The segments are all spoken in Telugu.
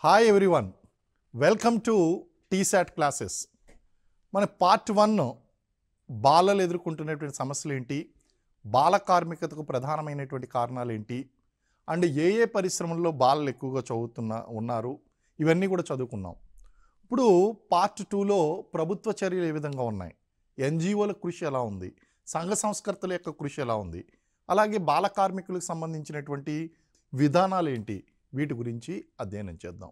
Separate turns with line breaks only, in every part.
Hi everyone, welcome to T-SAT classes. మన పార్ట్ 1 బాలలు ఎదుర్కొంటున్నటువంటి సమస్యలు ఏంటి, బాల కార్మికతకు ప్రధానమైనటువంటి కారణాలు ఏంటి, అండ్ ఏ పరిశ్రమల్లో బాలలు ఎక్కువగా ఉన్నారు, ఇవన్నీ కూడా చదువుకున్నాం. ఇప్పుడు పార్ట్ 2లో ప్రభుత్వ చర్యలు ఏ విధంగా ఉన్నాయి, ఎన్జిఓల కృషి ఎలా ఉంది, సంఘ సంస్కర్తల యొక్క కృషి ఎలా ఉంది, అలాగే బాల కార్మికులకు సంబంధించినటువంటి విధానాలు ఏంటి, వీటి గురించి అధ్యయనం చేద్దాం.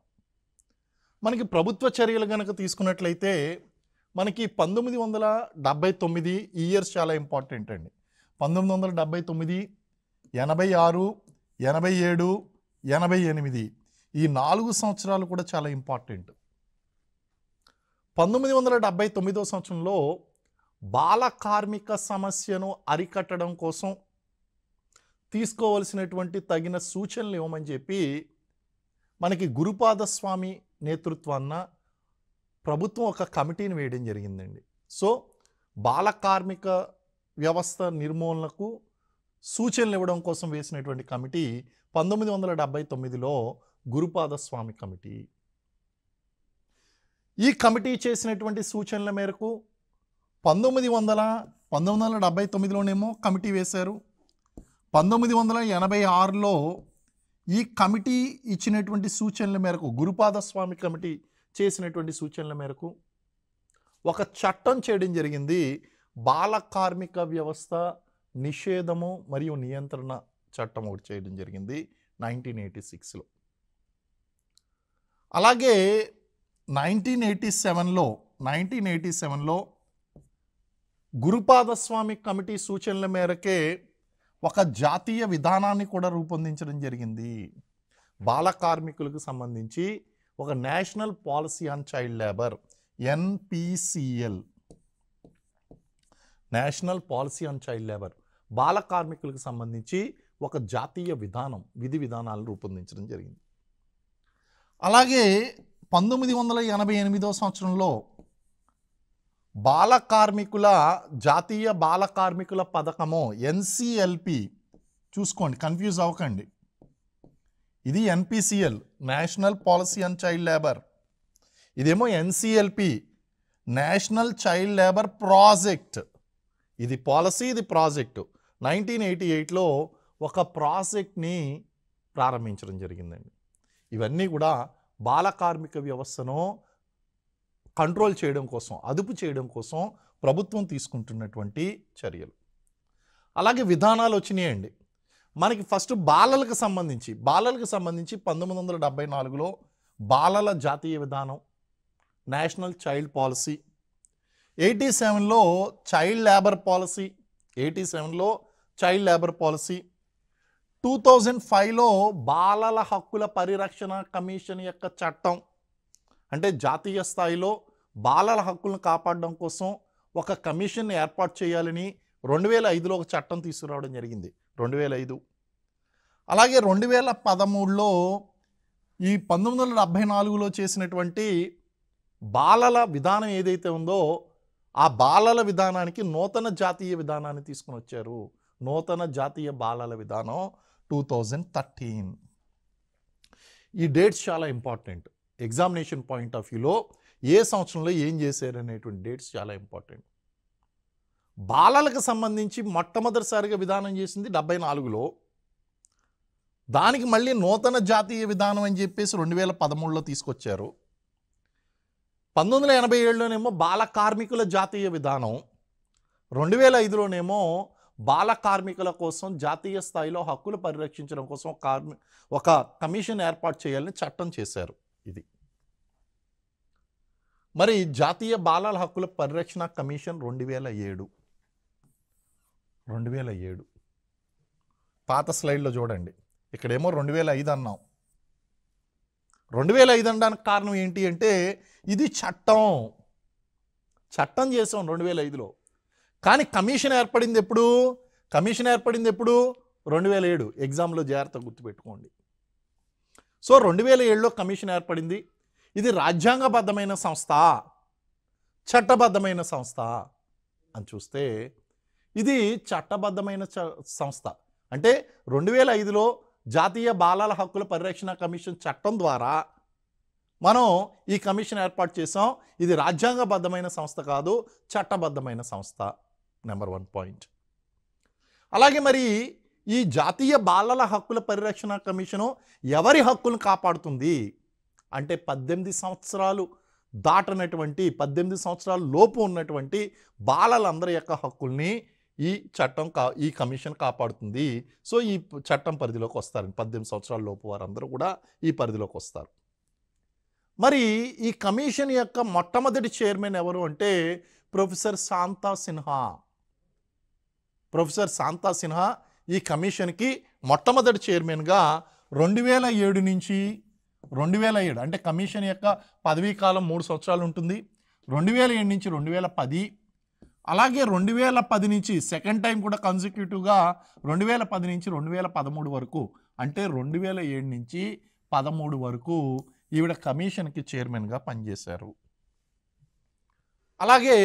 మనకి ప్రభుత్వ చర్యలు కనుక తీసుకున్నట్లయితే మనకి 1979 ఈ ఇయర్స్ చాలా ఇంపార్టెంట్ అండి. 1979, 86, 87, 88 ఈ 4 సంవత్సరాలు కూడా చాలా ఇంపార్టెంట్. 1979వ సంవత్సరంలో బాల కార్మిక సమస్యను అరికట్టడం కోసం తీసుకోవలసినటువంటి తగిన సూచనలు ఇవ్వమని చెప్పి మనకి గురుపాదస్వామి నేతృత్వాన ప్రభుత్వం ఒక కమిటీని వేయడం జరిగిందండి. సో బాల కార్మిక వ్యవస్థ నిర్మూలనకు సూచనలు ఇవ్వడం కోసం వేసినటువంటి కమిటీ 1979లో గురుపాదస్వామి కమిటీ. ఈ కమిటీ చేసినటువంటి సూచనల మేరకు 1979లోనేమో కమిటీ వేశారు. 1986లో ఈ కమిటీ ఇచ్చినటువంటి సూచనల మేరకు, గురుపాదస్వామి కమిటీ చేసినటువంటి సూచనల మేరకు ఒక చట్టం చేయడం జరిగింది. బాల కార్మిక వ్యవస్థ నిషేధము మరియు నియంత్రణ చట్టం ఒకటి చేయడం జరిగింది 1986లో. అలాగే 1987లో గురుపాదస్వామి కమిటీ సూచనల మేరకే ఒక జాతీయ విధానాన్ని కూడా రూపొందించడం జరిగింది. బాల కార్మికులకు సంబంధించి ఒక national policy on child labour, NPCL, national policy on child labour, బాల కార్మికులకు సంబంధించి ఒక జాతీయ విధానం, విధి విధానాలు రూపొందించడం జరిగింది. అలాగే 1988వ సంవత్సరంలో బాల కార్మికుల జాతీయ బాల కార్మికుల పథకము NCLP, చూసుకోండి, కన్ఫ్యూజ్ అవ్వకండి, ఇది NPCL, national policy on child labour, ఇదేమో NCLP, national child labour project. ఇది పాలసీ, ఇది ప్రాజెక్టు. 1988లో ఒక ప్రాజెక్ట్ని ప్రారంభించడం జరిగిందండి. ఇవన్నీ కూడా బాల కార్మిక వ్యవస్థను కంట్రోల్ చేయడం కోసం, అదుపు చేయడం కోసం ప్రభుత్వం తీసుకుంటున్నటువంటి చర్యలు. అలాగే విధానాలు వచ్చినాయండి మనకి. ఫస్ట్ బాలలకు సంబంధించి 1974లో బాలల జాతీయ విధానం, నేషనల్ చైల్డ్ పాలసీ. 87లో చైల్డ్ లేబర్ పాలసీ, 2005లో బాలల హక్కుల పరిరక్షణ కమిషన్ యొక్క చట్టం, అంటే జాతీయ స్థాయిలో బాలల హక్కులను కాపాడడం కోసం ఒక కమిషన్ ఏర్పాటు చేయాలని 2005లో ఒక చట్టం తీసుకురావడం జరిగింది, 2005. అలాగే 2013లో ఈ 1974లో చేసినటువంటి బాలల విధానం ఏదైతే ఉందో ఆ బాలల విధానానికి నూతన జాతీయ విధానాన్ని తీసుకుని వచ్చారు. నూతన జాతీయ బాలల విధానం 2013. ఈ డేట్స్ చాలా ఇంపార్టెంట్. ఎగ్జామినేషన్ పాయింట్ ఆఫ్ వ్యూలో ఏ సంవత్సరంలో ఏం చేశారు అనేటువంటి డేట్స్ చాలా ఇంపార్టెంట్. బాలలకు సంబంధించి మొట్టమొదటిసారిగా విధానం చేసింది 74లో. దానికి మళ్ళీ నూతన జాతీయ విధానం అని చెప్పేసి 2013లో తీసుకొచ్చారు. 1987లోనేమో బాల కార్మికుల జాతీయ విధానం, 2005లోనేమో బాల కార్మికుల కోసం జాతీయ స్థాయిలో హక్కులు పరిరక్షించడం కోసం ఒక కమిషన్ ఏర్పాటు చేయాలని చట్టం చేశారు. ఇది మరి జాతీయ బాలల హక్కుల పరిరక్షణ కమిషన్ 2007. పాత స్లైడ్లో చూడండి, ఇక్కడేమో 2005 అన్నాం. 2005 అనడానికి కారణం ఏంటి అంటే ఇది చట్టం చేసాం 2005లో. కానీ కమిషన్ ఏర్పడింది ఎప్పుడు? 2007. ఎగ్జామ్లో జాగ్రత్తగా గుర్తుపెట్టుకోండి. సో 2007లో కమిషన్ ఏర్పడింది. ఇది రాజ్యాంగబద్ధమైన సంస్థ, చట్టబద్ధమైన సంస్థ అని చూస్తే ఇది చట్టబద్ధమైన సంస్థ. అంటే 2005లో జాతీయ బాలల హక్కుల పరిరక్షణ కమిషన్ చట్టం ద్వారా మనం ఈ కమిషన్ ఏర్పాటు చేసాం. ఇది రాజ్యాంగబద్ధమైన సంస్థ కాదు, చట్టబద్ధమైన సంస్థ. Number 1 point. అలాగే మరి ఈ జాతీయ బాలల హక్కుల పరిరక్షణ కమిషను ఎవరి హక్కులను కాపాడుతుంది అంటే 18 సంవత్సరాలు దాటనటువంటి 18 సంవత్సరాల లోపు ఉన్నటువంటి బాలలందరి యొక్క హక్కుల్ని ఈ చట్టం ఈ కమిషన్ కాపాడుతుంది. సో ఈ చట్టం పరిధిలోకి వస్తారు. 18 సంవత్సరాల లోపు వారందరూ కూడా ఈ పరిధిలోకి వస్తారు. మరి ఈ కమిషన్ యొక్క మొట్టమొదటి చైర్మన్ ఎవరు అంటే ప్రొఫెసర్ శాంతా సిన్హా. ప్రొఫెసర్ శాంతా సిన్హా ఈ కమిషన్కి మొట్టమొదటి చైర్మన్గా 2007 నుంచి 2007 అంటే కమిషన్ యొక్క పదవీ కాలం 3 సంవత్సరాలు ఉంటుంది. 2007 నుంచి 2010, అలాగే 2010 నుంచి సెకండ్ టైం కూడా కన్సిక్యూటివ్గా 2010 నుంచి 2013 వరకు, అంటే 2007 నుంచి 13 వరకు ఈవిడ కమిషన్కి చైర్మన్గా పనిచేశారు. అలాగే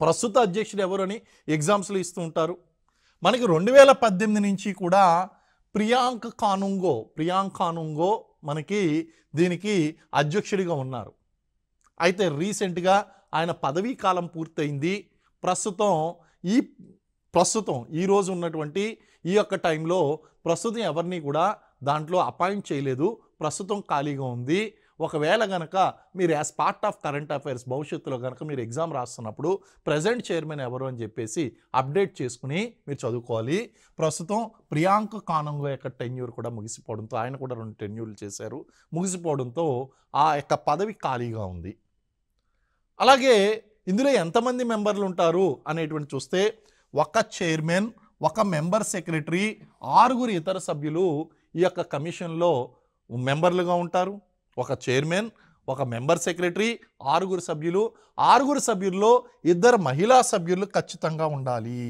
ప్రస్తుత అధ్యక్షుడు ఎవరని ఎగ్జామ్స్లో ఇస్తూ ఉంటారు. మనకి 2018 నుంచి కూడా ప్రియాంక్ కానుంగో మనకి దీనికి అధ్యక్షుడిగా ఉన్నారు. అయితే రీసెంట్గా ఆయన పదవీ కాలం పూర్తయింది. ప్రస్తుతం ఈరోజు ఉన్నటువంటి ఈ యొక్క టైంలో ప్రస్తుతం ఎవరిని కూడా దాంట్లో అపాయింట్ చేయలేదు. ప్రస్తుతం ఖాళీగా ఉంది. ఒకవేళ కనుక మీరు as part of current affairs భవిష్యత్తులో కనుక మీరు ఎగ్జామ్ రాస్తున్నప్పుడు ప్రజెంట్ చైర్మన్ ఎవరు అని చెప్పేసి అప్డేట్ చేసుకుని మీరు చదువుకోవాలి. ప్రస్తుతం ప్రియాంక్ కానుంగో యొక్క టెన్యూర్ కూడా ముగిసిపోవడంతో, ఆయన కూడా 2 టెన్యూర్లు చేశారు, ముగిసిపోవడంతో ఆ యొక్క పదవి ఖాళీగా ఉంది. అలాగే ఇందులో ఎంతమంది మెంబర్లు ఉంటారు అనేటువంటి చూస్తే ఒక చైర్మన్, ఒక మెంబర్ సెక్రటరీ, 6 ఇతర సభ్యులు ఈ యొక్క కమిషన్లో మెంబర్లుగా ఉంటారు. ఒక చైర్మన్, ఒక మెంబర్ సెక్రటరీ, 6 సభ్యులు. 6 సభ్యుల్లో 2 మహిళా సభ్యులు ఖచ్చితంగా ఉండాలి.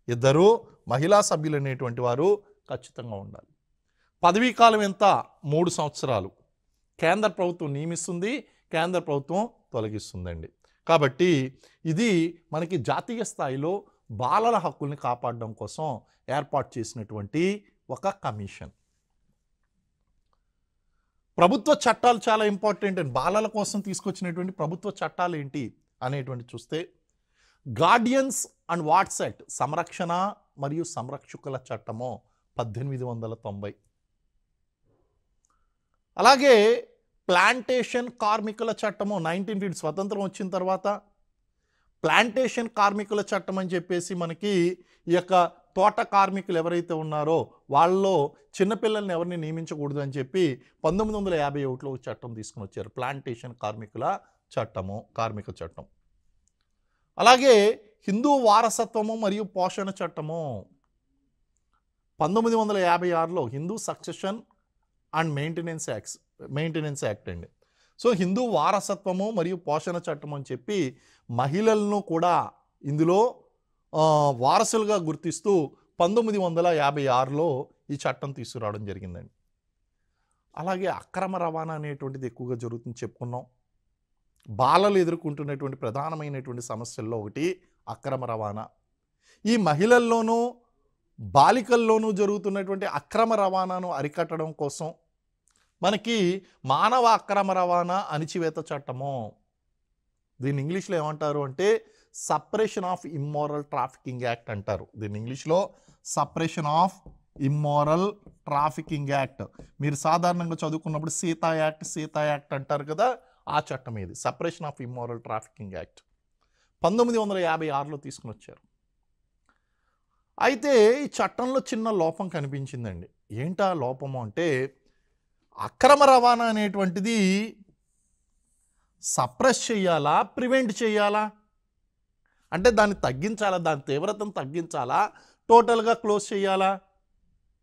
2 మహిళా సభ్యులు అనేటువంటి వారు ఖచ్చితంగా ఉండాలి. పదవీ కాలం ఎంత? 3 సంవత్సరాలు. కేంద్ర ప్రభుత్వం నియమిస్తుంది, కేంద్ర ప్రభుత్వం తొలగిస్తుందండి. కాబట్టి ఇది మనకి జాతీయ స్థాయిలో బాలల హక్కుల్ని కాపాడడం కోసం ఏర్పాటు చేసినటువంటి ఒక కమిషన్. ప్రభుత్వ చట్టాలు చాలా ఇంపార్టెంట్ అండి. బాలల కోసం తీసుకొచ్చినటువంటి ప్రభుత్వ చట్టాలు ఏంటి అనేటువంటి చూస్తే గార్డియన్స్ అండ్ వాట్స్ యాక్ట్, సంరక్షణ మరియు సంరక్షకుల చట్టము 1890. అలాగే ప్లాంటేషన్ కార్మికుల చట్టము 1950, స్వతంత్రం వచ్చిన తర్వాత ప్లాంటేషన్ కార్మికుల చట్టం అని చెప్పేసి మనకి ఈ యొక్క తోట కార్మికులు ఎవరైతే ఉన్నారో వాళ్ళలో చిన్నపిల్లల్ని ఎవరిని నియమించకూడదు అని చెప్పి 1951లో చట్టం తీసుకుని వచ్చారు, ప్లాంటేషన్ కార్మికుల చట్టము, కార్మిక చట్టం. అలాగే హిందూ వారసత్వము మరియు పోషణ చట్టము 1956లో Hindu succession and maintenance act అండి. సో హిందూ వారసత్వము మరియు పోషణ చట్టం అని చెప్పి మహిళలను కూడా ఇందులో వారసులుగా గుర్తిస్తూ 1956లో ఈ చట్టం తీసుకురావడం జరిగిందండి. అలాగే అక్రమ రవాణా అనేటువంటిది ఎక్కువగా జరుగుతుంది చెప్పుకున్నాం. బాలలు ఎదుర్కొంటున్నటువంటి ప్రధానమైనటువంటి సమస్యల్లో ఒకటి అక్రమ రవాణా. ఈ మహిళల్లోనూ బాలికల్లోనూ జరుగుతున్నటువంటి అక్రమ రవాణాను అరికట్టడం కోసం మనకి మానవ అక్రమ రవాణా అణిచివేత చట్టము, దీన్ని ఇంగ్లీష్లో ఏమంటారు అంటే suppression of immoral trafficking act అంటారు. దీన్ని ఇంగ్లీష్లో suppression of immoral trafficking act. మీరు సాధారణంగా చదువుకున్నప్పుడు సీతా యాక్ట్ అంటారు కదా, ఆ చట్టం ఇది suppression of immoral trafficking act 1956లో తీసుకుని వచ్చారు. అయితే ఈ చట్టంలో చిన్న లోపం కనిపించిందండి. ఏంటా లోపము అంటే అక్రమ రవాణా అనేటువంటిది సప్రెస్ చేయాలా, ప్రివెంట్ చేయాలా, అంటే దాన్ని తగ్గించాలా, దాని తీవ్రతను తగ్గించాలా, టోటల్గా క్లోజ్ చేయాలా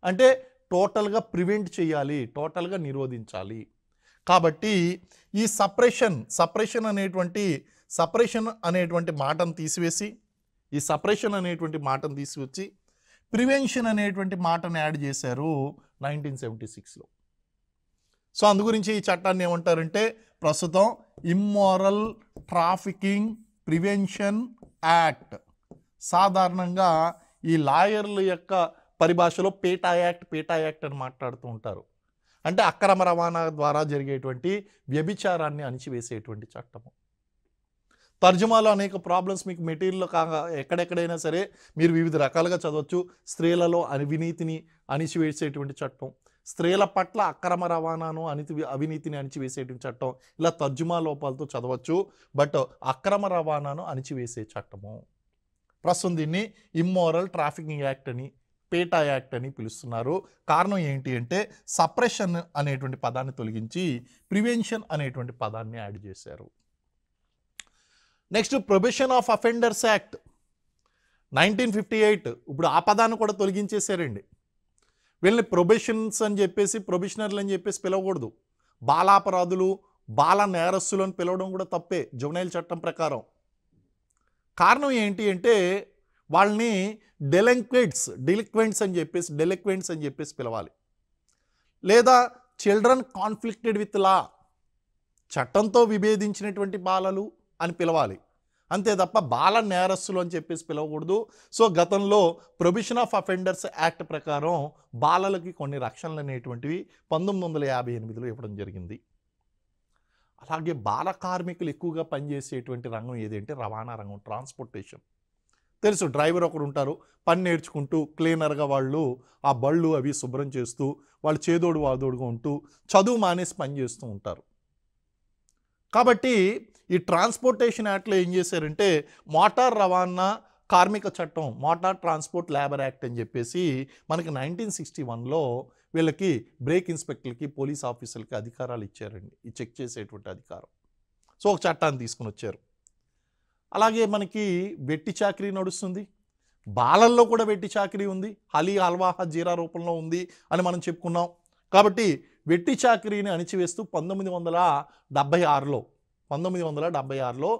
అంటే టోటల్గా ప్రివెంట్ చేయాలి, టోటల్గా నిరోధించాలి. కాబట్టి ఈ సప్రెషన్ అనేటువంటి మాటను తీసివేసి తీసుకొచ్చి ప్రివెన్షన్ అనేటువంటి మాటను యాడ్ చేశారు 1976లో. సో అందు గురించి ఈ చట్టాన్ని ఏమంటారంటే ప్రస్తుతం ఇమ్మోరల్ ట్రాఫికింగ్ ప్రివెన్షన్ యాక్ట్. సాధారణంగా ఈ లాయర్ల యొక్క పరిభాషలో పేటా యాక్ట్ అని మాట్లాడుతూ ఉంటారు. అంటే అక్రమ రవాణా ద్వారా జరిగేటువంటి వ్యభిచారాన్ని అణిచివేసేటువంటి చట్టము. తర్జుమాలో అనేక ప్రాబ్లమ్స్ మీకు మెటీరియల్ కాగా ఎక్కడెక్కడైనా సరే మీరు వివిధ రకాలుగా చదవచ్చు. స్త్రీలలో అవినీతిని అణిచివేసేటువంటి చట్టం, స్త్రీల పట్ల అక్రమ రవాణాను అవినీతిని అణిచివేసేటువంటి చట్టం, ఇలా తర్జుమా లోపాలతో చదవచ్చు. బట్ అక్రమ రవాణాను అణిచివేసే చట్టము. ప్రస్తుతం దీన్ని ఇమ్మోరల్ ట్రాఫికింగ్ యాక్ట్ అని, పేటా యాక్ట్ అని పిలుస్తున్నారు. కారణం ఏంటి అంటే సప్రెషన్ అనేటువంటి పదాన్ని తొలగించి ప్రివెన్షన్ అనేటువంటి పదాన్ని యాడ్ చేశారు. Next probation of offenders act 1958. ఇప్పుడు ఆ పదాన్ని కూడా తొలగించేశారండి. వీళ్ళని ప్రొబేషన్స్ అని చెప్పేసి, ప్రొబేషనర్లు అని చెప్పేసి పిలవకూడదు. బాలాపరాధులు, బాల నేరస్తులు అని పిలవడం కూడా తప్పే జువెనైల్ చట్టం ప్రకారం. కారణం ఏంటి అంటే వాళ్ళని డెలిక్వెంట్స్ అని చెప్పేసి పిలవాలి. లేదా చిల్డ్రన్ కాన్ఫ్లిక్టెడ్ విత్ లా, చట్టంతో విభేదించినటువంటి బాలలు అని పిలవాలి. అంతే తప్ప బాల నేరస్తులు అని చెప్పేసి పిలవకూడదు. సో గతంలో ప్రొబిషన్ ఆఫ్ అఫెండర్స్ యాక్ట్ ప్రకారం బాలలకి కొన్ని రక్షణలు అనేటువంటివి 1958లో ఇవ్వడం జరిగింది. అలాగే బాల కార్మికులు ఎక్కువగా పనిచేసేటువంటి రంగం ఏదంటే రవాణా రంగం, ట్రాన్స్పోర్టేషన్. తెలుసు, డ్రైవర్ ఒకరు ఉంటారు, పని నేర్చుకుంటూ క్లీనర్గా వాళ్ళు ఆ బళ్ళు అవి శుభ్రం చేస్తూ వాళ్ళు చేదోడు వాదోడుగా ఉంటూ చదువు మానేసి పని చేస్తూ ఉంటారు. కాబట్టి ఈ ట్రాన్స్పోర్టేషన్ యాక్ట్లో ఏం చేశారంటే మోటార్ రవాణా కార్మిక చట్టం, మోటార్ ట్రాన్స్పోర్ట్ లేబర్ యాక్ట్ అని చెప్పేసి మనకి 1961లో వీళ్ళకి బ్రేక్ ఇన్స్పెక్టర్లకి, పోలీస్ ఆఫీసర్లకి అధికారాలు ఇచ్చారండి, ఈ చెక్ చేసేటువంటి అధికారం. సో ఒక చట్టాన్ని తీసుకుని వచ్చారు. అలాగే మనకి వెట్టి చాకరీ నడుస్తుంది, బాలల్లో కూడా వెట్టి చాకరీ ఉంది, హలీ హల్వా జీరా రూపంలో ఉంది అని మనం చెప్పుకున్నాం. కాబట్టి వెట్టి చాకరీని అణిచివేస్తూ 1976లో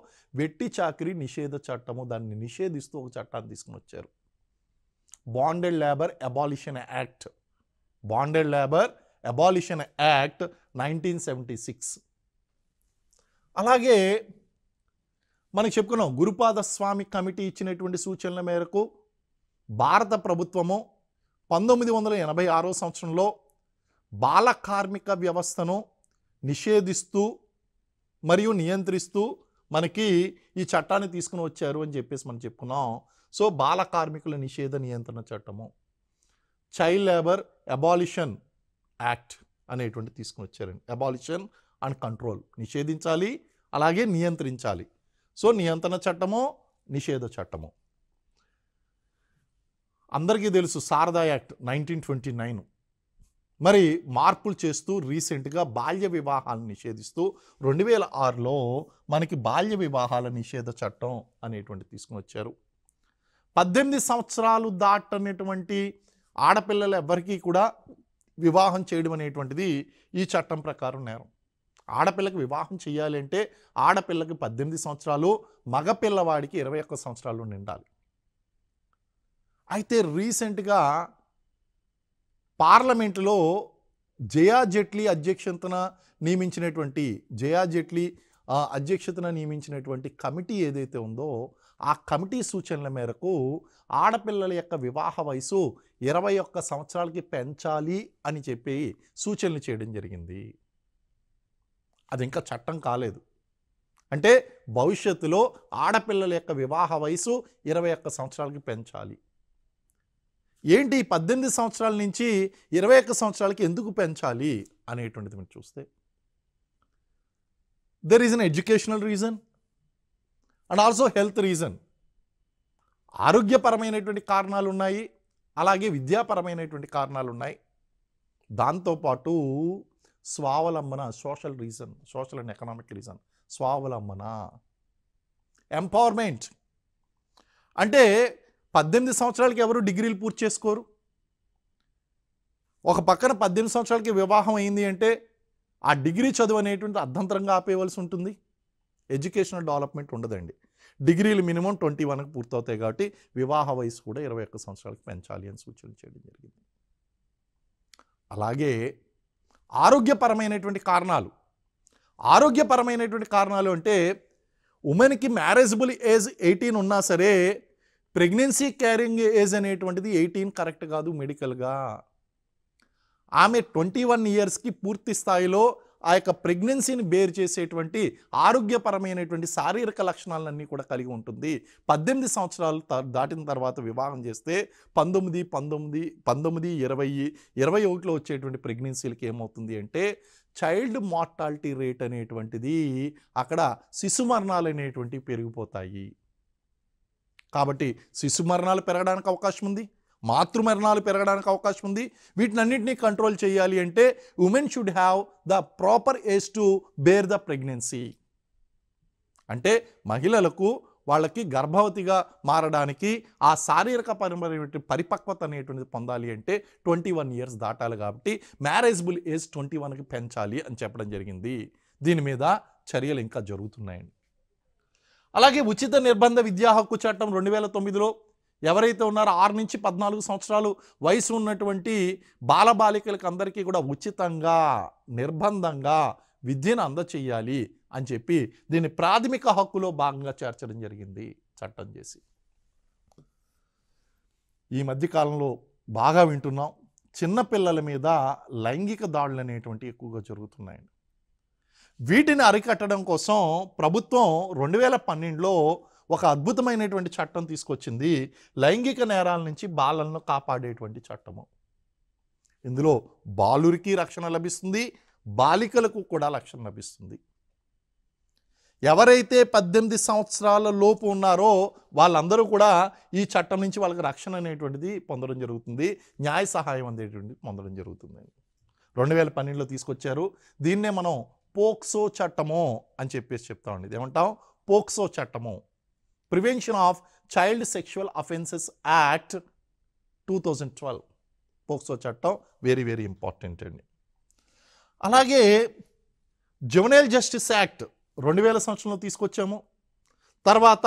వెట్టి చాకరీ నిషేధ చట్టము, దాన్ని నిషేధిస్తూ ఒక చట్టాన్ని తీసుకుని వచ్చారు. Bonded labour abolition act 1976. అలాగే మనకి చెప్పుకున్నాం గురుపాద స్వామి కమిటీ ఇచ్చినటువంటి సూచనల మేరకు భారత ప్రభుత్వము 1986 సంవత్సరంలో బాల కార్మిక వ్యవస్థను నిషేధిస్తూ మరియు నియంత్రిస్తూ మనకి ఈ చట్టాన్ని తీసుకుని వచ్చారు అని చెప్పేసి మనం చెప్పుకున్నాం. సో బాల కార్మికుల నిషేధ నియంత్రణ చట్టము, చైల్డ్ లేబర్ అబాలిషన్ యాక్ట్ అనేటువంటి తీసుకుని వచ్చారండి. అబాలిషన్ అండ్ కంట్రోల్, నిషేధించాలి అలాగే నియంత్రించాలి. సో నియంత్రణ చట్టము, నిషేధ చట్టము. అందరికీ తెలుసు శారదా యాక్ట్ 1929. మరి మార్పులు చేస్తూ రీసెంట్గా బాల్య వివాహాలను నిషేధిస్తూ 2006లో మనకి బాల్య వివాహాల నిషేధ చట్టం అనేటువంటి తీసుకుని వచ్చారు. 18 సంవత్సరాలు దాటనేటువంటి ఆడపిల్లలు ఎవరికీ కూడా వివాహం చేయడం అనేటువంటిది ఈ చట్టం ప్రకారం నేరం. ఆడపిల్లకి వివాహం చేయాలి అంటే ఆడపిల్లకి 18 సంవత్సరాలు, మగపిల్లవాడికి 21 సంవత్సరాలు నిండాలి. అయితే రీసెంట్గా పార్లమెంటులో జయా జైట్లీ అధ్యక్షతన నియమించినటువంటి కమిటీ ఏదైతే ఉందో ఆ కమిటీ సూచనల మేరకు ఆడపిల్లల యొక్క వివాహ వయసు 21 సంవత్సరాలకి పెంచాలి అని చెప్పి సూచనలు చేయడం జరిగింది. అది ఇంకా చట్టం కాలేదు. అంటే భవిష్యత్తులో ఆడపిల్లల యొక్క వివాహ వయసు 21 సంవత్సరాలకి పెంచాలి. ఏంటి 18 సంవత్సరాల నుంచి 21 సంవత్సరాలకి ఎందుకు పెంచాలి అనేటువంటిది మీరు చూస్తే there is an educational reason and also health reason. ఆరోగ్యపరమైనటువంటి కారణాలు ఉన్నాయి, అలాగే విద్యాపరమైనటువంటి కారణాలు ఉన్నాయి. దాంతోపాటు స్వావలంబన, సోషల్ అండ్ ఎకనామిక్ రీజన్, స్వావలంబన, ఎంపవర్మెంట్. అంటే 18 సంవత్సరాలకి ఎవరు డిగ్రీలు పూర్తి చేసుకోరు. ఒక పక్కన 18 సంవత్సరాలకి వివాహం అయింది అంటే ఆ డిగ్రీ చదువు అనేటువంటి అర్ధంతరంగా ఆపేయవలసి ఉంటుంది. ఎడ్యుకేషనల్ డెవలప్మెంట్ ఉండదండి. డిగ్రీలు మినిమం 21కి పూర్తవుతాయి కాబట్టి వివాహ వయసు కూడా 21 సంవత్సరాలకి పెంచాలి అని సూచన చేయడం జరిగింది. అలాగే ఆరోగ్యపరమైనటువంటి కారణాలు అంటే ఉమెన్కి మ్యారేజబుల్ ఏజ్ 18 ఉన్నా సరే ప్రెగ్నెన్సీ క్యారింగ్ ఏజ్ అనేటువంటిది 18 కరెక్ట్ కాదు మెడికల్గా. ఆమె 21 ఇయర్స్కి పూర్తి స్థాయిలో ఆ యొక్క ప్రెగ్నెన్సీని బేర్ చేసేటువంటి ఆరోగ్యపరమైనటువంటి శారీరక లక్షణాలన్నీ కూడా కలిగి ఉంటుంది. 18 సంవత్సరాలు దాటిన తర్వాత వివాహం చేస్తే 19, 20, 21లో వచ్చేటువంటి ప్రెగ్నెన్సీలకి ఏమవుతుంది అంటే చైల్డ్ మార్టాలిటీ రేట్ అనేటువంటిది అక్కడ శిశు మరణాలు అనేటువంటివి పెరిగిపోతాయి. కాబట్టి శిశు మరణాలు పెరగడానికి అవకాశం ఉంది, మాతృ మరణాలు పెరగడానికి అవకాశం ఉంది. వీటినన్నింటినీ కంట్రోల్ చేయాలి అంటే women should have the proper age to bear the pregnancy. అంటే మహిళలకు వాళ్ళకి గర్భవతిగా మారడానికి ఆ శారీరక పరిపక్వత అనేటువంటిది పొందాలి అంటే 21 ఇయర్స్ దాటాలి. కాబట్టి మ్యారేజబుల్ ఏజ్ 21కి పెంచాలి అని చెప్పడం జరిగింది. దీని మీద చర్యలు ఇంకా జరుగుతున్నాయండి. అలాగే ఉచిత నిర్బంధ విద్యా హక్కు చట్టం 2009లో ఎవరైతే ఉన్నారో 6 నుంచి 14 సంవత్సరాలు వయసు ఉన్నటువంటి బాలబాలికలకు అందరికీ కూడా ఉచితంగా నిర్బంధంగా విద్యను అందచేయాలి అని చెప్పి దీన్ని ప్రాథమిక హక్కులో భాగంగా చేర్చడం జరిగింది చట్టం చేసి. ఈ మధ్యకాలంలో బాగా వింటున్నాం, చిన్నపిల్లల మీద లైంగిక దాడులు అనేటువంటి ఎక్కువగా జరుగుతున్నాయండి. వీటిని అరికట్టడం కోసం ప్రభుత్వం 2012లో ఒక అద్భుతమైనటువంటి చట్టం తీసుకొచ్చింది, లైంగిక నేరాల నుంచి బాలలను కాపాడేటువంటి చట్టము. ఇందులో బాలురికి రక్షణ లభిస్తుంది, బాలికలకు కూడా రక్షణ లభిస్తుంది. ఎవరైతే 18 సంవత్సరాల లోపు ఉన్నారో వాళ్ళందరూ కూడా ఈ చట్టం నుంచి వాళ్ళకి రక్షణ అనేటువంటిది పొందడం జరుగుతుంది, న్యాయ సహాయం అనేటువంటిది పొందడం జరుగుతుంది. 2012లో తీసుకొచ్చారు. దీన్నే మనం పోక్సో చట్టము అని చెప్పేసి చెప్తామండి. ఇదేమంటాం? పోక్సో చట్టము, prevention of child sexual offences act 2012. POCSO చట్టం వెరీ వెరీ ఇంపార్టెంట్ అండి. అలాగే జువెనైల్ జస్టిస్ యాక్ట్ 2000 సంవత్సరంలో తీసుకొచ్చాము. తర్వాత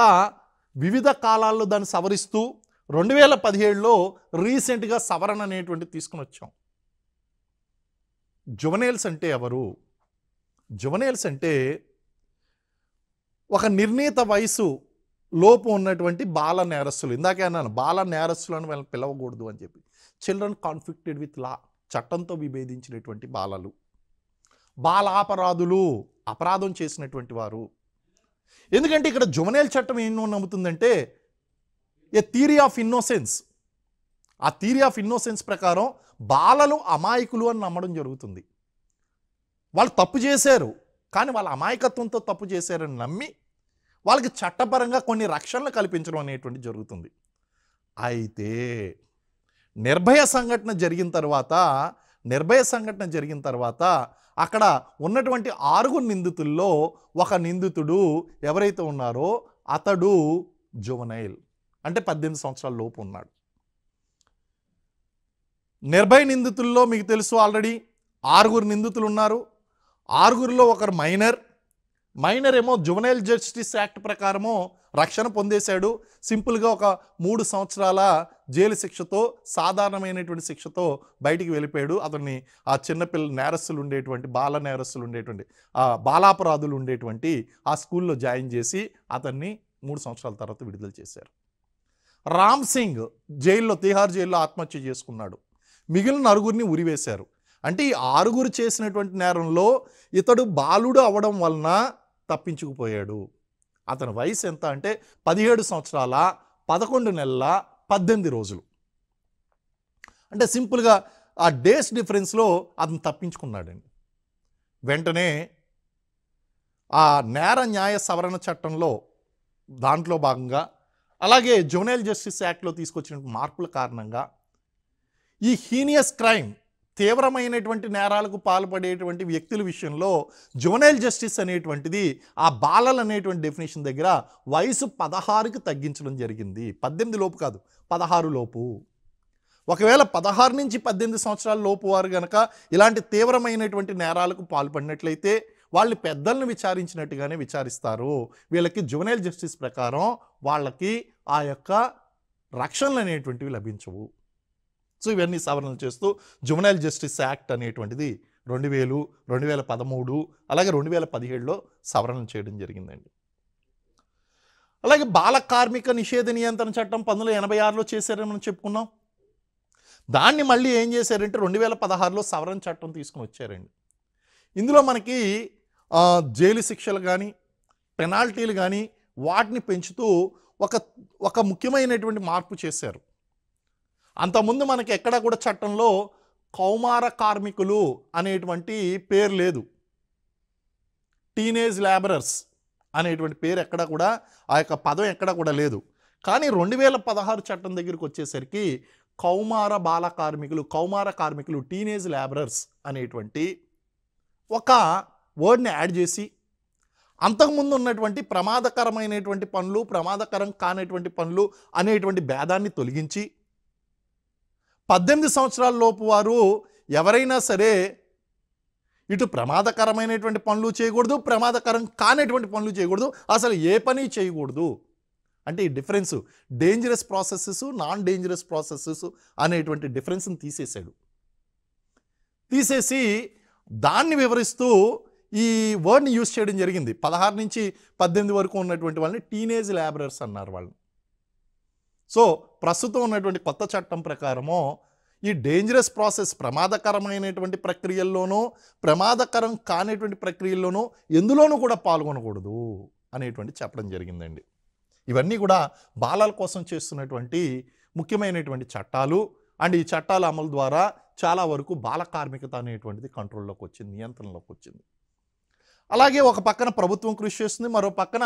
వివిధ కాలాల్లో దాన్ని సవరిస్తూ 2017లో రీసెంట్గా సవరణ అనేటువంటి తీసుకుని వచ్చాం. జువెనైల్స్ అంటే ఎవరు? జువెనైల్స్ అంటే ఒక నిర్ణీత వయసు లోపు ఉన్నటువంటి బాల నేరస్తులు. ఇందాకే అన్నాను బాల నేరస్తులు అని వాళ్ళని పిలవకూడదు అని చెప్పి. చిల్డ్రన్ కాన్ఫ్లిక్టెడ్ విత్ లా, చట్టంతో విభేదించినటువంటి బాలలు, బాలాపరాధులు, అపరాధం చేసినటువంటి వారు. ఎందుకంటే ఇక్కడ జువెనైల్ చట్టం ఏమో నమ్ముతుందంటే ఏ థియరీ ఆఫ్ ఇన్నోసెన్స్. ఆ థియరీ ఆఫ్ ఇన్నోసెన్స్ ప్రకారం బాలలు అమాయకులు అని నమ్మడం జరుగుతుంది. వాళ్ళు తప్పు చేశారు కానీ వాళ్ళ అమాయకత్వంతో తప్పు చేశారని నమ్మి వాళ్ళకి చట్టపరంగా కొన్ని రక్షణలు కల్పించడం అనేటువంటి జరుగుతుంది. అయితే నిర్భయ సంఘటన జరిగిన తర్వాత అక్కడ ఉన్నటువంటి 6 నిందితుల్లో ఒక నిందితుడు ఎవరైతే ఉన్నారో అతడు జువెనైల్, అంటే 18 సంవత్సరాల లోపు ఉన్నాడు. నిర్భయ నిందితుల్లో మీకు తెలుసు ఆల్రెడీ 6 నిందితులు ఉన్నారు. 6లో ఒకరు మైనర్ ఏమో జువెనైల్ జస్టిస్ యాక్ట్ ప్రకారమో రక్షణ పొందేశాడు. సింపుల్గా ఒక 3 సంవత్సరాల జైలు శిక్షతో, సాధారణమైనటువంటి శిక్షతో బయటికి వెళ్ళిపోయాడు. అతన్ని ఆ చిన్నపిల్ల నేరస్తులు ఉండేటువంటి బాలాపరాధులు ఉండేటువంటి ఆ స్కూల్లో జాయిన్ చేసి అతన్ని 3 సంవత్సరాల తర్వాత విడుదల చేశారు. రామ్ సింగ్ తిహార్ జైల్లో ఆత్మహత్య చేసుకున్నాడు. మిగిలిన 9 ఉరివేశారు. అంటే ఈ 6 చేసినటువంటి నేరంలో ఇతడు బాలుడు అవ్వడం వలన తప్పించుకుపోయాడు. అతని వయసు ఎంత అంటే 17 సంవత్సరాల 11 నెలల 18 రోజులు. అంటే సింపుల్గా ఆ డేస్ డిఫరెన్స్లో అతను తప్పించుకున్నాడండి. వెంటనే ఆ నేర న్యాయ సవరణ చట్టంలో దాంట్లో భాగంగా అలాగే జువెనైల్ జస్టిస్ యాక్ట్లో తీసుకొచ్చిన మార్పుల కారణంగా ఈ హీనియస్ క్రైమ్, తీవ్రమైనటువంటి నేరాలకు పాల్పడేటువంటి వ్యక్తుల విషయంలో జువెనైల్ జస్టిస్ అనేటువంటిది ఆ బాలలు అనేటువంటి డెఫినేషన్ దగ్గర వయసు 16కి తగ్గించడం జరిగింది. 18 లోపు కాదు, 16 లోపు. ఒకవేళ 16 నుంచి 18 సంవత్సరాల లోపు వారు కనుక ఇలాంటి తీవ్రమైనటువంటి నేరాలకు పాల్పడినట్లయితే వాళ్ళు పెద్దలను విచారించినట్టుగానే విచారిస్తారు. వీళ్ళకి జువెనైల్ జస్టిస్ ప్రకారం వాళ్ళకి ఆ యొక్క రక్షణలు అనేటువంటివి లభించవు. సో ఇవన్నీ సవరణలు చేస్తూ జువెనైల్ జస్టిస్ యాక్ట్ అనేటువంటిది 2000, 2013 అలాగే 2017లో సవరణలు చేయడం జరిగిందండి. అలాగే బాల కార్మిక నిషేధ నియంత్రణ చట్టం 1986లో చేశారని మనం చెప్పుకున్నాం. దాన్ని మళ్ళీ ఏం చేశారంటే 2016లో సవరణ చట్టం తీసుకుని వచ్చారండి. ఇందులో మనకి జైలు శిక్షలు కానీ పెనాల్టీలు కానీ వాటిని పెంచుతూ ఒక ఒక ముఖ్యమైనటువంటి మార్పు చేశారు. అంతకుముందు మనకి ఎక్కడా కూడా చట్టంలో కౌమార కార్మికులు అనేటువంటి పేరు లేదు. టీనేజ్ లేబరర్స్ అనేటువంటి పేరు ఎక్కడ కూడా, ఆ యొక్క పదం ఎక్కడ కూడా లేదు. కానీ 2016 చట్టం దగ్గరికి వచ్చేసరికి కౌమార కార్మికులు టీనేజ్ లేబరర్స్ అనేటువంటి ఒక వర్డ్ని యాడ్ చేసి అంతకుముందు ఉన్నటువంటి ప్రమాదకరమైనటువంటి పనులు, ప్రమాదకరం కానటువంటి పనులు అనేటువంటి భేదాన్ని తొలగించి 18 సంవత్సరాల లోపు వారు ఎవరైనా సరే ఇటు ప్రమాదకరమైనటువంటి పనులు చేయకూడదు, ప్రమాదకరం కానటువంటి పనులు చేయకూడదు, అసలు ఏ పని చేయకూడదు. అంటే ఈ difference dangerous processes, non dangerous processes అనేటువంటి డిఫరెన్స్ని తీసేసి దాన్ని వివరిస్తూ ఈ వర్డ్ని యూజ్ చేయడం జరిగింది. 16 నుంచి 18 వరకు ఉన్నటువంటి వాళ్ళని టీనేజ్ లేబరర్స్ అన్నారు వాళ్ళని. సో ప్రస్తుతం ఉన్నటువంటి కొత్త చట్టం ప్రకారము ఈ డేంజరస్ ప్రాసెస్ ప్రమాదకరమైనటువంటి ప్రక్రియల్లోనూ ప్రమాదకరం కానిటువంటి ప్రక్రియల్లోనూ ఎందులోనూ కూడా పాల్గొనకూడదు అనేటువంటి చెప్పడం జరిగిందండి. ఇవన్నీ కూడా బాలల కోసం చేస్తున్నటువంటి ముఖ్యమైనటువంటి చట్టాలు. అండ్ ఈ చట్టాల అమలు ద్వారా చాలా వరకు బాల కార్మికత అనేటువంటిది కంట్రోల్లోకి వచ్చింది, నియంత్రణలోకి వచ్చింది. అలాగే ఒక పక్కన ప్రభుత్వం కృషి చేస్తుంది, మరో పక్కన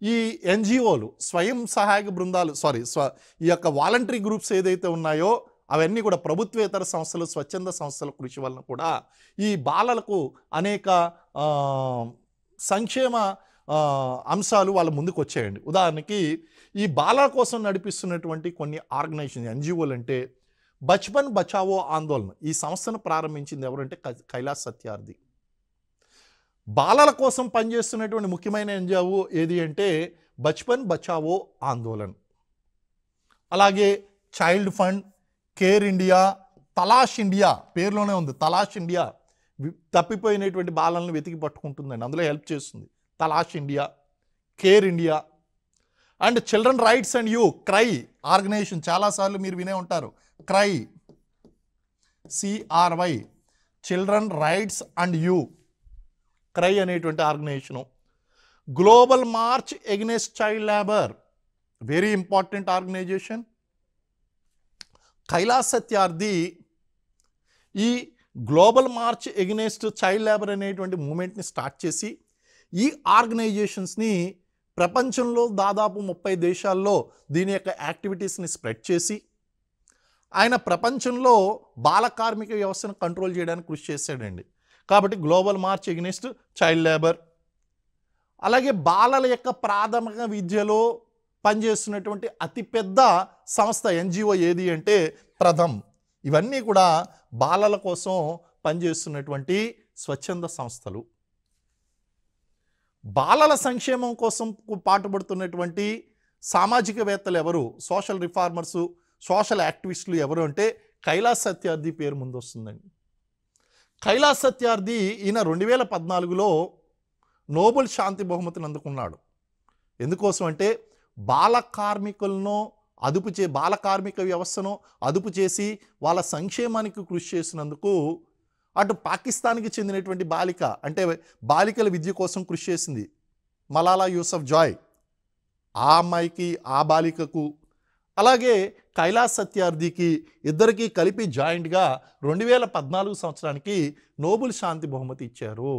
ఈ ఎన్జిఓలు స్వయం సహాయక బృందాలు ఈ యొక్క వాలంటరీ గ్రూప్స్ ఏదైతే ఉన్నాయో అవన్నీ కూడా ప్రభుత్వేతర సంస్థలు, స్వచ్ఛంద సంస్థల కృషి వలన కూడా ఈ బాలలకు అనేక సంక్షేమ అంశాలు వాళ్ళ ముందుకు వచ్చాయండి. ఉదాహరణకి ఈ బాలల కోసం నడిపిస్తున్నటువంటి కొన్ని ఆర్గనైజేషన్ ఎన్జిఓలు అంటే బచ్పన్ బచావో ఆందోళన, ఈ సంస్థను ప్రారంభించింది ఎవరంటే కైలాస్ సత్యార్థి. బాలల కోసం పనిచేస్తున్నటువంటి ముఖ్యమైన ఎన్జిఓ ఏది అంటే బచ్పన్ బచావో ఆందోళన్. అలాగే child fund, care India, Talash India, పేరులోనే ఉంది తలాష్ ఇండియా, తప్పిపోయినటువంటి బాలలను వెతికి పట్టుకుంటుందండి, అందులో హెల్ప్ చేస్తుంది. Talaash India, care India and children rights and you, cry organisation, చాలాసార్లు మీరు వినే ఉంటారు cry, CRY, children rights and you, cry అనేటువంటి organisation. Global March against child labour, very important organisation. Kailash Satyarthi ఈ global March against child labour అనేటువంటి మూమెంట్ని స్టార్ట్ చేసి ఈ ఆర్గనైజేషన్స్ని ప్రపంచంలో దాదాపు 30 దేశాల్లో దీని యొక్క యాక్టివిటీస్ని స్ప్రెడ్ చేసి ఆయన ప్రపంచంలో బాల కార్మిక వ్యవస్థను కంట్రోల్ చేయడానికి కృషి చేశాడండి. కాబట్టి global March against child labour. అలాగే బాలల యొక్క ప్రాథమిక విద్యలో పనిచేస్తున్నటువంటి అతిపెద్ద సంస్థ ఎన్జిఓ ఏది అంటే ప్రథమ్. ఇవన్నీ కూడా బాలల కోసం పనిచేస్తున్నటువంటి స్వచ్ఛంద సంస్థలు. బాలల సంక్షేమం కోసం పాటుపడుతున్నటువంటి సామాజికవేత్తలు ఎవరు, సోషల్ రిఫార్మర్సు, సోషల్ యాక్టివిస్టులు ఎవరు అంటే కైలాస్ సత్యార్థి పేరు ముందు వస్తుందండి. కైలాస్ సత్యార్థి ఈయన 2014లో నోబెల్ శాంతి బహుమతిని అందుకున్నాడు. ఎందుకోసం అంటే బాల కార్మికులను బాల కార్మిక వ్యవస్థను అదుపు చేసి వాళ్ళ సంక్షేమానికి కృషి చేసినందుకు అటు పాకిస్తాన్కి చెందినటువంటి బాలిక, అంటే బాలికల విద్య కోసం కృషి చేసింది మలాలా యూసఫ్ జాయ్, ఆ అమ్మాయికి ఆ బాలికకు, అలాగే కైలాస్ సత్యార్థికి, ఇద్దరికీ కలిపి జాయింట్గా 2014 సంవత్సరానికి నోబెల్ శాంతి బహుమతి ఇచ్చారు.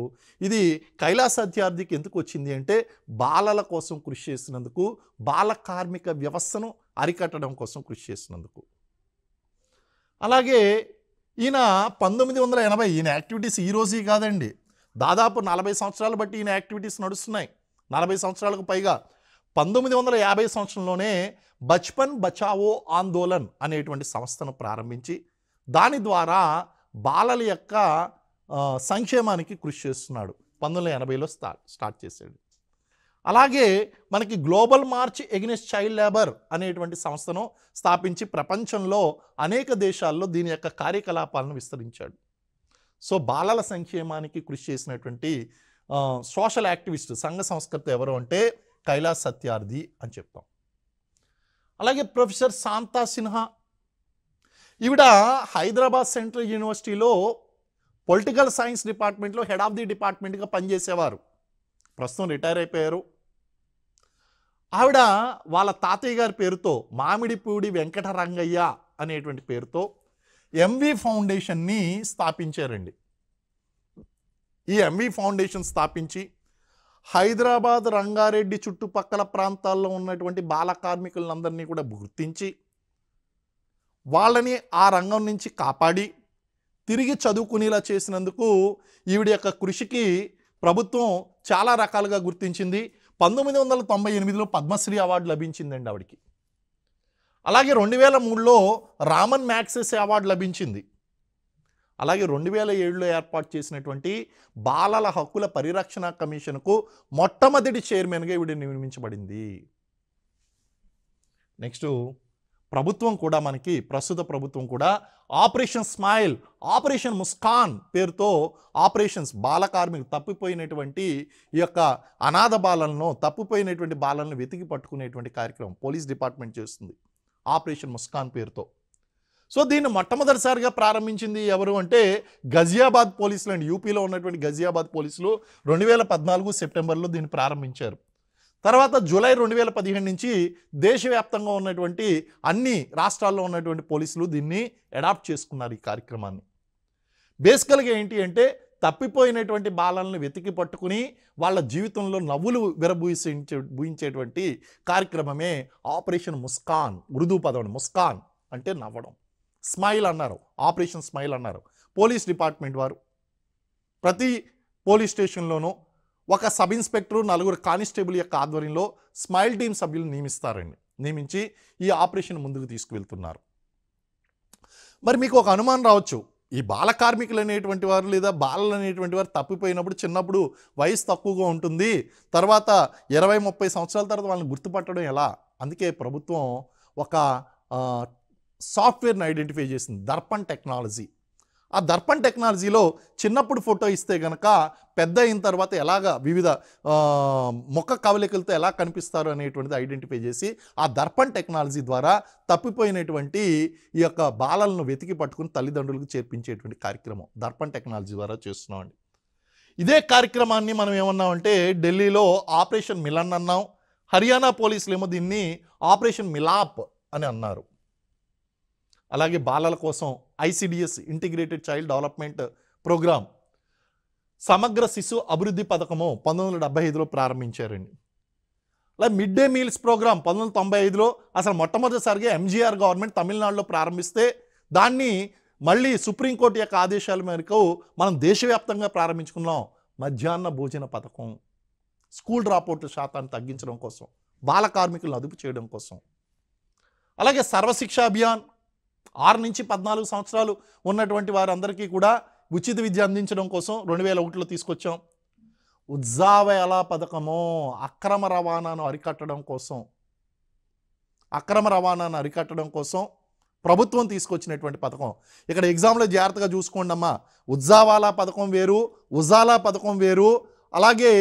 ఇది కైలాస్ సత్యార్థికి ఎందుకు వచ్చింది అంటే బాలల కోసం కృషి చేసినందుకు, బాల కార్మిక వ్యవస్థను అరికట్టడం కోసం కృషి చేసినందుకు. అలాగే ఈయన 1980, ఈయన యాక్టివిటీస్ ఈ రోజు కాదండి, దాదాపు 40 సంవత్సరాలు బట్టి ఈయన యాక్టివిటీస్ నడుస్తున్నాయి, 40 సంవత్సరాలకు పైగా. 1950 సంవత్సరంలోనే బచ్పన్ బచావో ఆందోళన్ అనేటువంటి సంస్థను ప్రారంభించి దాని ద్వారా బాలల యొక్క సంక్షేమానికి కృషి చేస్తున్నాడు. 1980లో స్టార్ట్ చేశాడు. అలాగే మనకి global March against child labour అనేటువంటి సంస్థను స్థాపించి ప్రపంచంలో అనేక దేశాల్లో దీని యొక్క కార్యకలాపాలను విస్తరించాడు. సో బాలల సంక్షేమానికి కృషి చేసినటువంటి సోషల్ యాక్టివిస్ట్, సంఘ సంస్కర్త ఎవరు అంటే కైలాస్ సత్యార్థి అని చెప్తాం. అలాగే ప్రొఫెసర్ శాంతా సిన్హా, ఈవిడ హైదరాబాద్ సెంట్రల్ యూనివర్సిటీలో పొలిటికల్ సైన్స్ డిపార్ట్మెంట్లో హెడ్ ఆఫ్ ది డిపార్ట్మెంట్గా పనిచేసేవారు. ప్రస్తుతం రిటైర్ అయిపోయారు. ఆవిడ వాళ్ళ తాతయ్య గారి పేరుతో మామిడిపూడి వెంకటరంగయ్య అనేటువంటి పేరుతో ఎంవి ఫౌండేషన్ని స్థాపించారండి. ఈ ఎంవి ఫౌండేషన్ స్థాపించి హైదరాబాద్, రంగారెడ్డి చుట్టుపక్కల ప్రాంతాల్లో ఉన్నటువంటి బాల కార్మికులందరినీ కూడా గుర్తించి వాళ్ళని ఆ రంగం నుంచి కాపాడి తిరిగి చదువుకునేలా చేసినందుకు ఈవిడ యొక్క కృషికి ప్రభుత్వం చాలా రకాలుగా గుర్తించింది. 1998లో పద్మశ్రీ అవార్డు లభించిందండి ఆవిడికి. అలాగే 2003లో రామన్ మ్యాగ్సెసే అవార్డు లభించింది. అలాగే 2007లో ఏర్పాటు చేసినటువంటి బాలల హక్కుల పరిరక్షణ కమిషన్కు మొట్టమొదటి చైర్మన్గా ఈవిడ నియమించబడింది. నెక్స్ట్ ప్రభుత్వం కూడా మనకి ప్రస్తుత ప్రభుత్వం కూడా ఆపరేషన్ స్మైల్, ఆపరేషన్ ముస్కాన్ పేరుతో ఆపరేషన్స్ బాల కార్మికులు తప్పిపోయినటువంటి ఈ యొక్క అనాథ బాలలను, తప్పిపోయినటువంటి బాలలను వెతికి పట్టుకునేటువంటి కార్యక్రమం పోలీస్ డిపార్ట్మెంట్ చేస్తుంది ఆపరేషన్ ముస్కాన్ పేరుతో. సో దీన్ని మొట్టమొదటిసారిగా ప్రారంభించింది ఎవరు అంటే గజియాబాద్ పోలీసులు అండి. యూపీలో ఉన్నటువంటి గజియాబాద్ పోలీసులు 2014 సెప్టెంబర్లో దీన్ని ప్రారంభించారు. తర్వాత జూలై 2015 నుంచి దేశవ్యాప్తంగా ఉన్నటువంటి అన్ని రాష్ట్రాల్లో ఉన్నటువంటి పోలీసులు దీన్ని అడాప్ట్ చేసుకున్నారు ఈ కార్యక్రమాన్ని. బేసికల్గా ఏంటి అంటే తప్పిపోయినటువంటి బాలలను వెతికి పట్టుకుని వాళ్ళ జీవితంలో నవ్వులు విరబూయించేటువంటి కార్యక్రమమే ఆపరేషన్ ముస్కాన్. ఉర్దూ పదం ముస్కాన్ అంటే నవ్వడం, స్మైల్ అన్నారు, ఆపరేషన్ స్మైల్ అన్నారు. పోలీస్ డిపార్ట్మెంట్ వారు ప్రతి పోలీస్ స్టేషన్లోనూ ఒక సబ్ ఇన్స్పెక్టర్, 4 కానిస్టేబుల్ యొక్క ఆధ్వర్యంలో స్మైల్ టీమ్ సభ్యులు నియమించి ఈ ఆపరేషన్ ముందుకు తీసుకువెళ్తున్నారు. మరి మీకు ఒక అనుమానం రావచ్చు, ఈ బాల కార్మికులు అనేటువంటి వారు లేదా బాలలు అనేటువంటి వారు తప్పిపోయినప్పుడు చిన్నప్పుడు వయసు తక్కువగా ఉంటుంది, తర్వాత 20-30 సంవత్సరాల తర్వాత వాళ్ళని గుర్తుపట్టడం ఎలా? అందుకే ప్రభుత్వం ఒక సాఫ్ట్వేర్ని ఐడెంటిఫై చేసింది, దర్పణ్ టెక్నాలజీ. ఆ దర్పణ్ టెక్నాలజీలో చిన్నప్పుడు ఫోటో ఇస్తే కనుక పెద్ద అయిన తర్వాత ఎలాగా వివిధ ముఖ కవలికలతో ఎలా కనిపిస్తారు అనేటువంటిది ఐడెంటిఫై చేసి ఆ దర్పణ్ టెక్నాలజీ ద్వారా తప్పిపోయినటువంటి ఈ యొక్క బాలలను వెతికి పట్టుకుని తల్లిదండ్రులకు చేర్పించేటువంటి కార్యక్రమం దర్పణ్ టెక్నాలజీ ద్వారా చేస్తున్నామండి. ఇదే కార్యక్రమాన్ని మనం ఏమన్నామంటే ఢిల్లీలో ఆపరేషన్ మిలన్ అన్నాం, హర్యానా పోలీసులు ఏమో దీన్ని ఆపరేషన్ మిలాప్ అని అన్నారు. అలాగే బాలల కోసం ICDS integrated child development programme, సమగ్ర శిశు అభివృద్ధి పథకము 1975లో ప్రారంభించారండి. అలాగే మిడ్ డే మీల్స్ ప్రోగ్రామ్ 1995లో అసలు మొట్టమొదటిసారిగా MGR గవర్నమెంట్ తమిళనాడులో ప్రారంభిస్తే దాన్ని మళ్ళీ సుప్రీంకోర్టు యొక్క ఆదేశాల మేరకు మనం దేశవ్యాప్తంగా ప్రారంభించుకున్నాం. మధ్యాహ్న భోజన పథకం స్కూల్ డ్రాప్అవుట్ శాతాన్ని తగ్గించడం కోసం, బాల కార్మికులను అదుపు చేయడం కోసం. అలాగే సర్వశిక్ష అభియాన్ 6 నుంచి 14 సంవత్సరాలు ఉన్నటువంటి వారందరికీ కూడా ఉచిత విద్య అందించడం కోసం 2001లో తీసుకొచ్చాం. ఉజ్జావేళ పథకము అక్రమ రవాణాను అరికట్టడం కోసం ప్రభుత్వం తీసుకొచ్చినటువంటి పథకం. ఇక్కడ ఎగ్జామ్లో జాగ్రత్తగా చూసుకోండి అమ్మా. ఉజ్జావాలా పథకం వేరు, ఉజాలా పథకం వేరు, అలాగే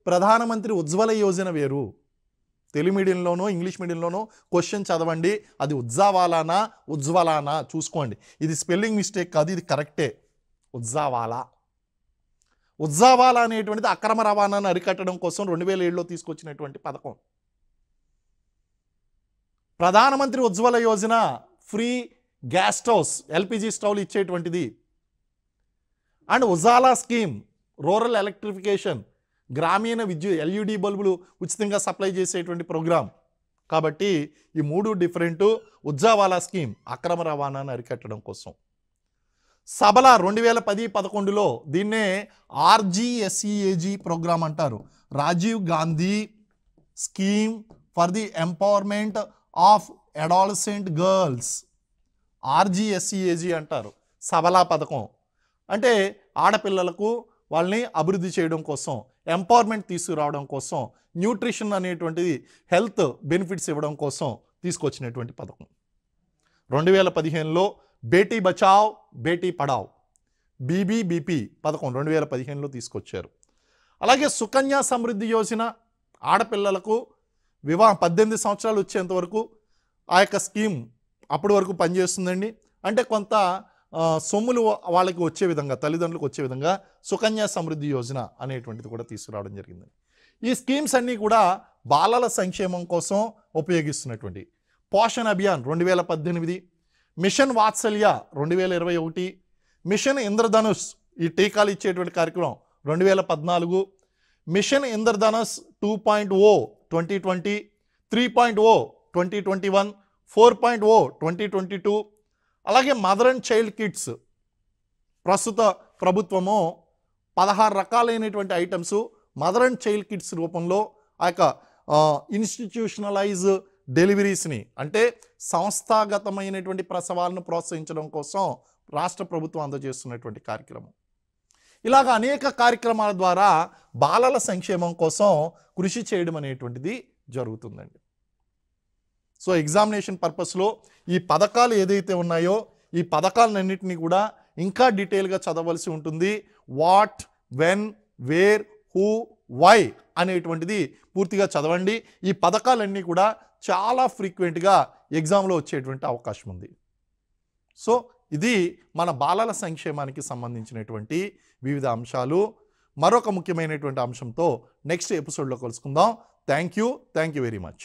ప్రధానమంత్రి ఉజ్వల యోజన వేరు. తెలుగు మీడియంలోనూ ఇంగ్లీష్ మీడియంలోనూ క్వశ్చన్ చదవండి, అది ఉజ్జావాలానా ఉజ్వలానా చూసుకోండి. ఇది స్పెల్లింగ్ మిస్టేక్ కాదు, ఇది కరెక్టే. ఉజ్జావాలా అనేటువంటిది అక్రమ రవాణాను అరికట్టడం కోసం 2007లో తీసుకొచ్చినటువంటి పథకం. Pradhan Mantri Ujjwala Yojana free gas stoves, LPG స్టవ్లు ఇచ్చేటువంటిది. And Ujala scheme rural electrification, గ్రామీణ విద్యుత్ LED బల్బులు ఉచితంగా సప్లై చేసేటువంటి ప్రోగ్రాం. కాబట్టి ఈ 3 డిఫరెంట్. ఉజ్జావాలా స్కీమ్ అక్రమ రవాణాను అరికట్టడం కోసం. సబలా 2010-11లో దీన్నే RGSEAG ప్రోగ్రాం అంటారు, Rajiv Gandhi scheme for the empowerment of adolescent girls. RGSEAG అంటారు. సబలా పథకం అంటే ఆడపిల్లలకు వాళ్ళని అభివృద్ధి చేయడం కోసం, ఎంపవర్మెంట్ తీసుకురావడం కోసం, న్యూట్రిషన్ అనేటువంటిది హెల్త్ బెనిఫిట్స్ ఇవ్వడం కోసం తీసుకొచ్చినటువంటి పథకం. 2015లో బేటీ బచావ్ బేటీ పడావ్ BBBP పథకం 2015లో తీసుకొచ్చారు. అలాగే సుకన్య సమృద్ధి యోజన, ఆడపిల్లలకు 18 సంవత్సరాలు వచ్చేంత వరకు ఆ యొక్క స్కీమ్ అప్పటి వరకు పనిచేస్తుందండి. అంటే కొంత సొమ్ములు వాళ్ళకి వచ్చే విధంగా, తల్లిదండ్రులకు వచ్చే విధంగా సుకన్య సమృద్ధి యోజన అనేటువంటిది కూడా తీసుకురావడం జరిగింది. ఈ స్కీమ్స్ అన్నీ కూడా బాలల సంక్షేమం కోసం ఉపయోగిస్తున్నటువంటి పోషణ్ అభియాన్ 2018, మిషన్ వాత్సల్య 2021, మిషన్ ఇంద్రధనుష్ ఈ టీకాలు ఇచ్చేటువంటి కార్యక్రమం 2014, మిషన్ ఇంద్రధనుష్ 2.0 2020, 3.0 2021, 4.0 2022, అలాగే మదర్ అండ్ చైల్డ్ కిట్స్ ప్రస్తుత ప్రభుత్వము 16 రకాలైనటువంటి items mother and child kits రూపంలో ఆ యొక్క ఇన్స్టిట్యూషనలైజ్ డెలివరీస్ని అంటే సంస్థాగతమైనటువంటి ప్రసవాలను ప్రోత్సహించడం కోసం రాష్ట్ర ప్రభుత్వం అందజేస్తున్నటువంటి కార్యక్రమం. ఇలాగ అనేక కార్యక్రమాల ద్వారా బాలల సంక్షేమం కోసం కృషి చేయడం అనేటువంటిది జరుగుతుందండి. సో ఎగ్జామినేషన్ పర్పస్లో ఈ పథకాలు ఏదైతే ఉన్నాయో ఈ పథకాలన్నింటినీ కూడా ఇంకా డీటెయిల్గా చదవలసి ఉంటుంది. What, when, where, who, why అనేటువంటిది పూర్తిగా చదవండి. ఈ పథకాలన్నీ కూడా చాలా ఫ్రీక్వెంట్గా ఎగ్జామ్లో వచ్చేటువంటి అవకాశం ఉంది. సో ఇది మన బాలల సంక్షేమానికి సంబంధించినటువంటి వివిధ అంశాలు. మరొక ముఖ్యమైనటువంటి అంశంతో నెక్స్ట్ ఎపిసోడ్లో కలుసుకుందాం. Thank you very much.